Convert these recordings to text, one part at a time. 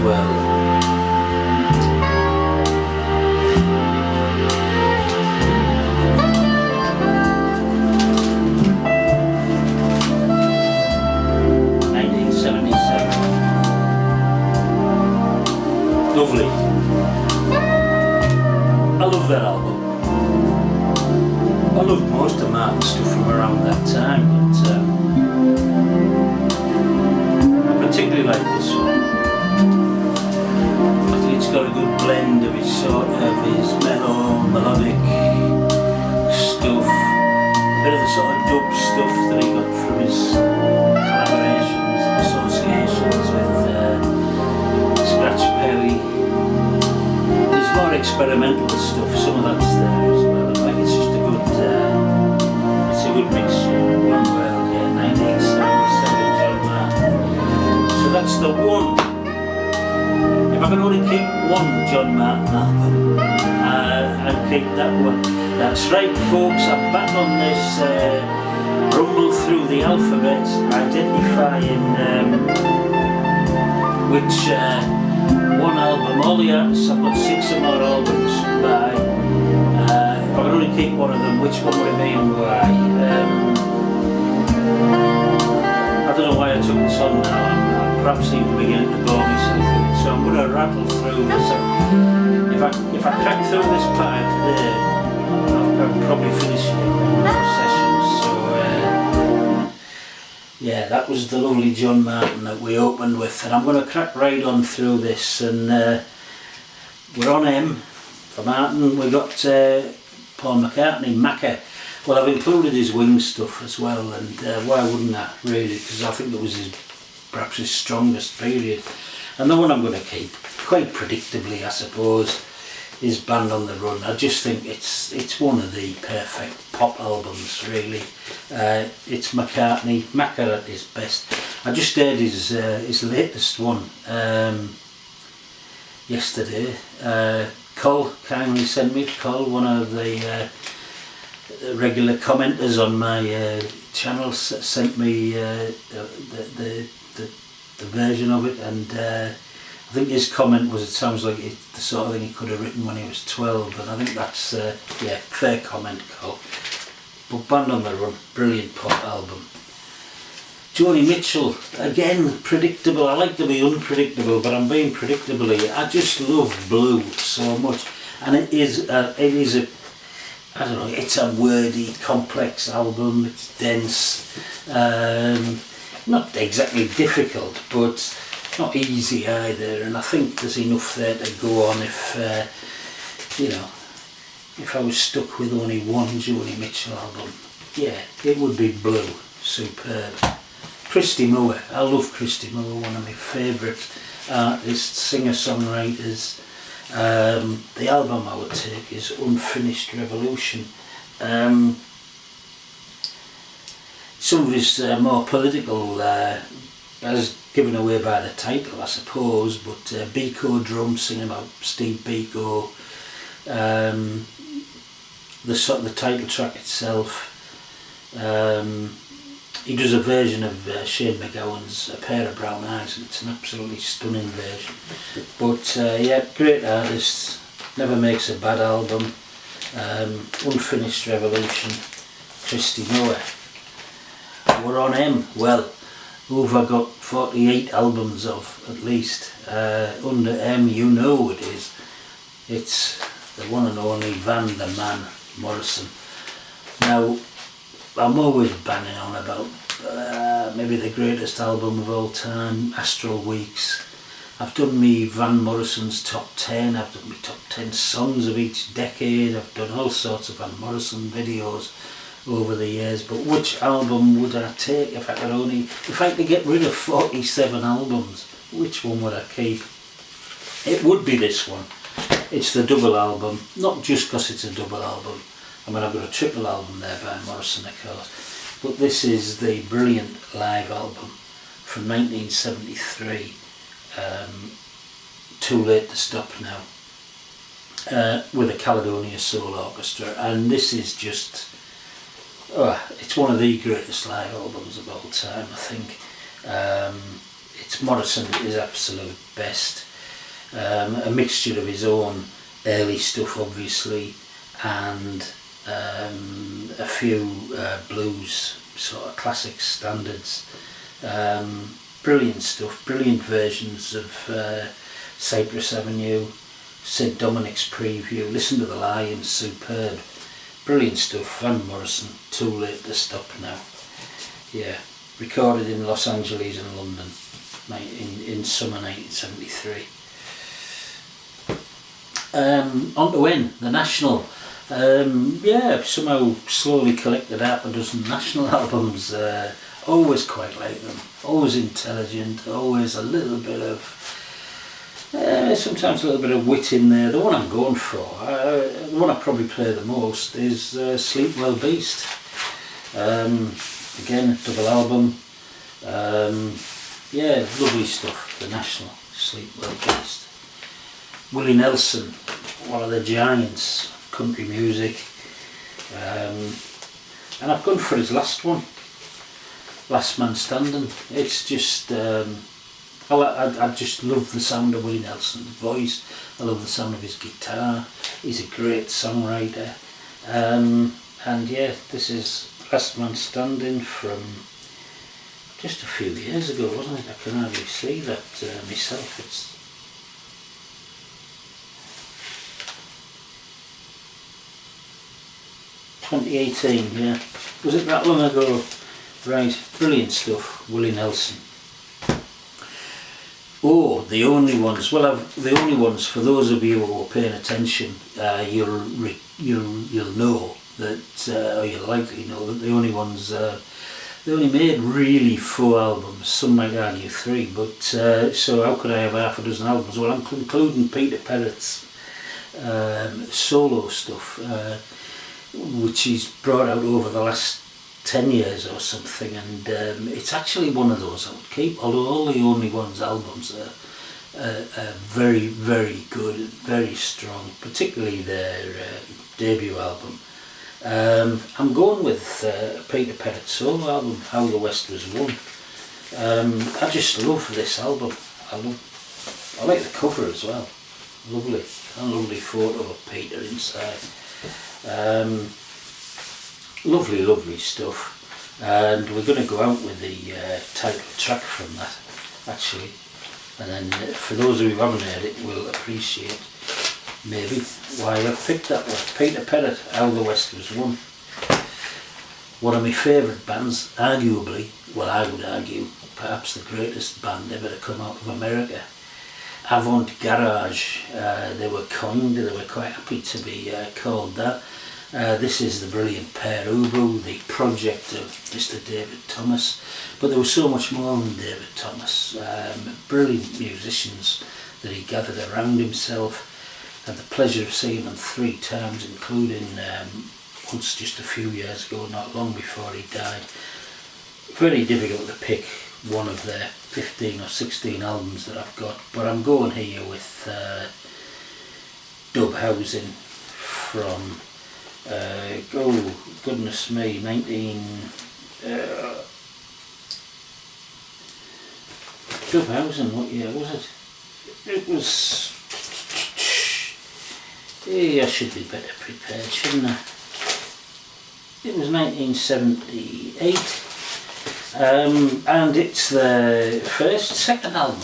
well. Lovely. I love that album. I love most of Martin's stuff from around that time, but I particularly like this one. I think it's got a good blend of his sort of his mellow, melodic stuff, a bit of the sort of dub stuff that he got from his collaborations and associations with Scratch Perry. There's more experimental stuff, some of that's there as well. I think it's just a good, it's a good mixture. One World, yeah, 1977, John Martin. So that's the one. If I could only keep one John Martin album, I'd keep that one. That's right, folks, I'm back on this rumble through the alphabet, identifying which one album, all the artists, I've got 6 or more albums by, if I could only keep one of them, which one would it be and why? I don't know why I took this on now, I'm perhaps even beginning to bore myself with it, so I'm going to rattle through this. If I crack through this part today, I'll probably finish it in 4 sessions, so yeah, that was the lovely John Martin that we opened with, and I'm going to crack right on through this, and we're on M for Martin. We've got Paul McCartney, Macca. Well, I've included his Wings stuff as well, and why wouldn't I, really, because I think it was perhaps his strongest period. And the one I'm going to keep, quite predictably I suppose, is Band on the Run. I just think it's one of the perfect pop albums, really. It's McCartney, Macca at his best. I just heard his latest one yesterday. Col kindly sent me, Col, one of the regular commenters on my channel, sent me the version of it, and I think his comment was, it sounds like it's the sort of thing he could have written when he was 12, and I think that's, yeah, fair comment, Cole. But Band on the Run, brilliant pop album. Joni Mitchell, again, predictable. I like to be unpredictable, but I'm being predictable here. I just love Blue so much, and it is a, I don't know, it's a wordy, complex album, it's dense, not exactly difficult, but not easy either, and I think there's enough there to go on if, you know, if I was stuck with only one Joni Mitchell album. Yeah, it would be Blue, superb. Christy Moore, I love Christy Moore, one of my favourite artists, singer-songwriters. The album I would take is Unfinished Revolution. Some of his more political, as given away by the title I suppose, but Biko drum, singing about Steve Biko, the title track itself. He does a version of Shane MacGowan's A Pair of Brown Eyes, and it's an absolutely stunning version. But yeah, great artist, never makes a bad album. Unfinished Revolution, Christy Moore. We're on M. Well, who have I got 48 albums of, at least, under M, you know it is. It's the one and only Van the Man Morrison. Now, I'm always banging on about maybe the greatest album of all time, Astral Weeks. I've done me Van Morrison's top 10, I've done me top 10 songs of each decade, I've done all sorts of Van Morrison videos over the years, but which album would I take if I could get rid of 47 albums, which one would I keep? It would be this one. It's the double album, not just because it's a double album. I mean, I've got a triple album there by Morrison, of course, but this is the brilliant live album from 1973, Too Late to Stop Now, with a Caledonia Soul Orchestra, and this is just, it's one of the greatest live albums of all time, I think. It's Morrison at his absolute best. a mixture of his own early stuff obviously, and a few blues sort of classic standards. Brilliant stuff, brilliant versions of Cypress Avenue, Sid Dominic's Preview, Listen to the Lions, superb, brilliant stuff. Van Morrison, Too Late to Stop Now, yeah, recorded in Los Angeles and London in summer 1973. On to Win, the National. Yeah, somehow slowly collected half a dozen National albums. Always quite like them, always intelligent, always a little bit of, sometimes a little bit of wit in there. The one I'm going for, the one I probably play the most is Sleep Well Beast. Again, double album. Yeah, lovely stuff, the National, Sleep Well Beast. Willie Nelson, one of the giants, country music. And I've gone for his last one, Last Man Standing. It's just, I just love the sound of Willie Nelson's voice. I love the sound of his guitar. He's a great songwriter. And yeah, this is Last Man Standing from just a few years ago, wasn't it? I can hardly see that myself. It's 2018, yeah. Was it that long ago? Right, brilliant stuff, Willie Nelson. Oh, the only ones. Well, the only ones, for those of you who are paying attention, you'll know that, or you'll likely know that the only ones, they only made really 4 albums. Some might argue 3, but so how could I have half a dozen albums? Well, I'm including Peter Perrett's solo stuff, which he's brought out over the last 10 years or something, and it's actually one of those I would keep, although all the Only Ones albums are very, very good, very strong, particularly their debut album. I'm going with Peter Perrett's solo album, How the West Was Won. I just love this album. I like the cover as well, lovely, a lovely photo of Peter inside. Lovely, lovely stuff, and we're going to go out with the title track from that, actually, and then for those of you who haven't heard it will appreciate maybe why I've picked that one. Peter Perrett, How the West Was Won. One of my favourite bands, arguably, well, I would argue, perhaps the greatest band ever to come out of America. Avant Garage, they were coined, they were quite happy to be called that. This is the brilliant Per Ubu, the project of Mr. David Thomas, but there was so much more than David Thomas. Brilliant musicians that he gathered around himself. Had the pleasure of seeing them 3 times, including once just a few years ago, not long before he died. Very difficult to pick one of their 15 or 16 albums that I've got, but I'm going here with Dub Housing from oh goodness me, 19 Dub Housing, what year was it? It was, I should be better prepared, shouldn't I? It was 1978. And it's the second album.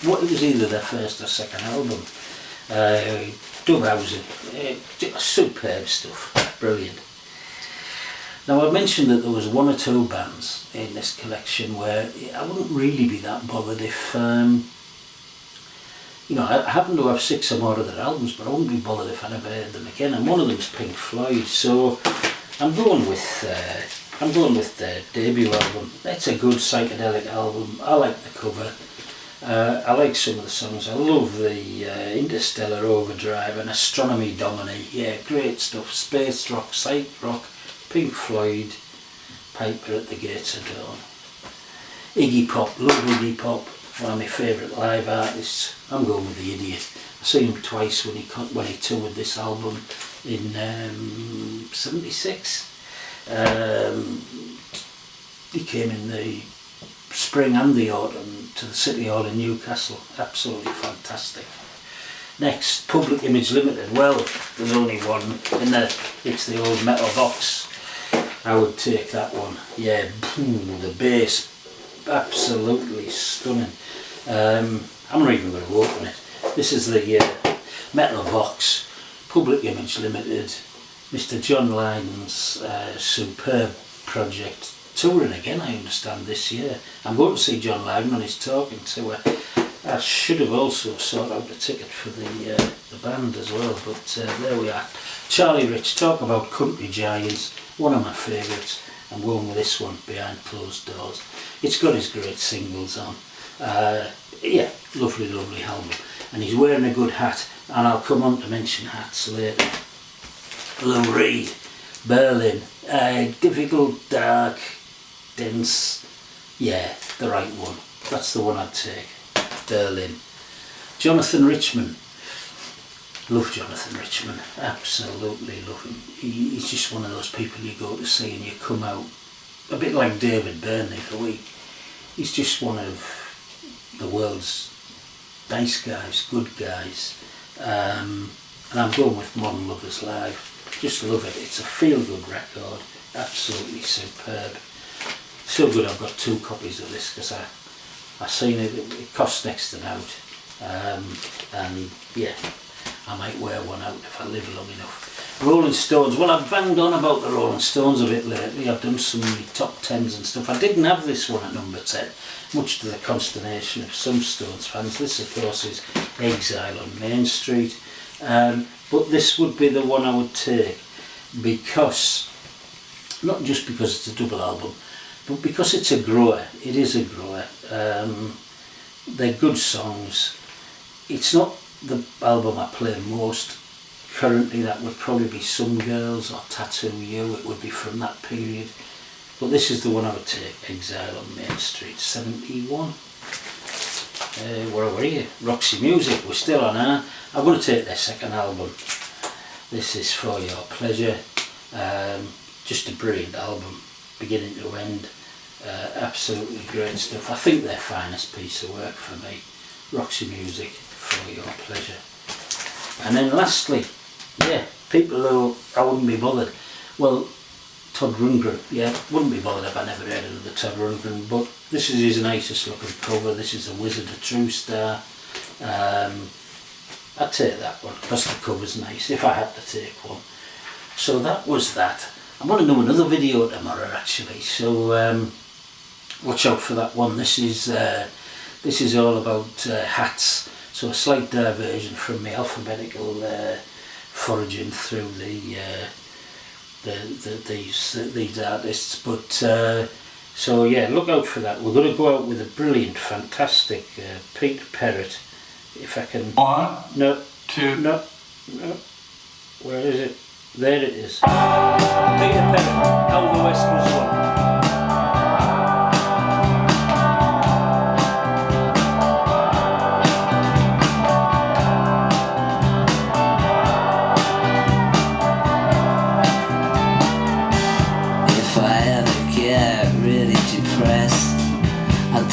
What, it was either their first or second album. Dub Housing, superb stuff, brilliant. Now I mentioned that there was 1 or 2 bands in this collection where I wouldn't really be that bothered if, you know, I happen to have 6 or more of their albums, but I wouldn't be bothered if I never heard them again. And one of them is Pink Floyd, so I'm going with their debut album. It's a good psychedelic album. I like the cover. I like some of the songs. I love the Interstellar Overdrive and Astronomy Domini. Yeah, great stuff. Space rock, psych rock, Pink Floyd, Piper at the Gates of Dawn. Iggy Pop, love Iggy Pop. One of my favourite live artists. I'm going with The Idiot. I seen him twice when he toured this album in '76. He came in the spring and the autumn to the City Hall in Newcastle. Absolutely fantastic. Next, Public Image Limited. Well, there's only one in there. It's the old metal box. I would take that one. Yeah, the bass, absolutely stunning. I'm not even going to open it. This is the metal box, Public Image Limited, Mr. John Lydon's superb project. Touring again, I understand, this year. I'm going to see John Lydon on his talking tour. I should have also sorted out a ticket for the band as well, but there we are. Charlie Rich, talk about country giants, one of my favourites. I'm going with this one, Behind Closed Doors. It's got his great singles on. Yeah, lovely, lovely album. And he's wearing a good hat, and I'll come on to mention hats later. Lou Reed, Berlin, difficult, dark, dense, yeah, the right one. That's the one I'd take. Berlin. Jonathan Richman. Love Jonathan Richman. Absolutely love him. He's just one of those people you go to see and you come out a bit like David Byrne the other week. He's just one of the world's nice guys, good guys. And I'm going with Modern Lovers Live. Just love it. It's a feel-good record. Absolutely superb. So good I've got 2 copies of this because I seen it. It costs next to out. And yeah, I might wear one out if I live long enough. Rolling Stones. Well, I've banged on about the Rolling Stones a bit lately. I've done some top 10s and stuff. I didn't have this one at number 10, much to the consternation of some Stones fans. This, of course, is Exile on Main Street. But this would be the one I would take because, not just because it's a double album, but because it's a grower. It is a grower. They're good songs. It's not the album I play most currently. That would probably be Some Girls or Tattoo You. It would be from that period. But this is the one I would take, Exile on Main Street, 71. Where were you? Roxy Music, we're still on air. I'm going to take their second album. This is For Your Pleasure. Just a brilliant album, beginning to end. Absolutely great stuff. I think their finest piece of work for me. Roxy Music, For Your Pleasure. And then lastly, yeah, people who I wouldn't be bothered. Well, Todd Rundgren, yeah, wouldn't be bothered if I never heard of the Todd Rundgren, but this is his nicest looking cover. This is A Wizard, a True Star. I'd take that one because the cover's nice if I had to take one. So that was that. I'm going to do another video tomorrow actually, so watch out for that one. This is all about hats, so a slight diversion from the alphabetical foraging through these artists, but so yeah, look out for that. We're going to go out with a brilliant, fantastic Peter Perrott. If I can. 1, no, 2, no. Where is it? There it is. Peter Perrott, How the West Was Won.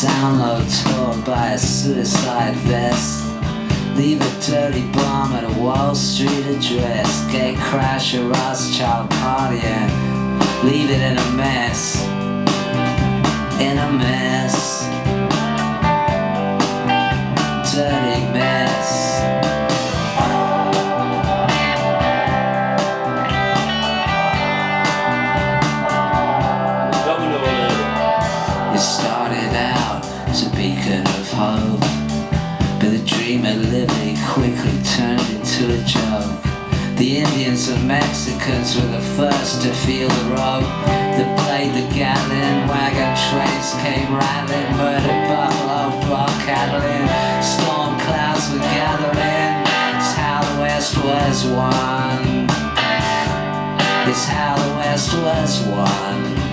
Download torn by a suicide vest. Leave a dirty bomb at a Wall Street address. Gay crasher, Rothschild partying. Leave it in a mess. In a mess. Dirty mess. You started out as a beacon of hope, but the dream of liberty quickly turned into a joke. The Indians and Mexicans were the first to feel the rope. That played the Gatlin, wagon trains came rattling, murdered buffalo, bar cattling, storm clouds were gathering. It's how the West was won. It's how the West was won.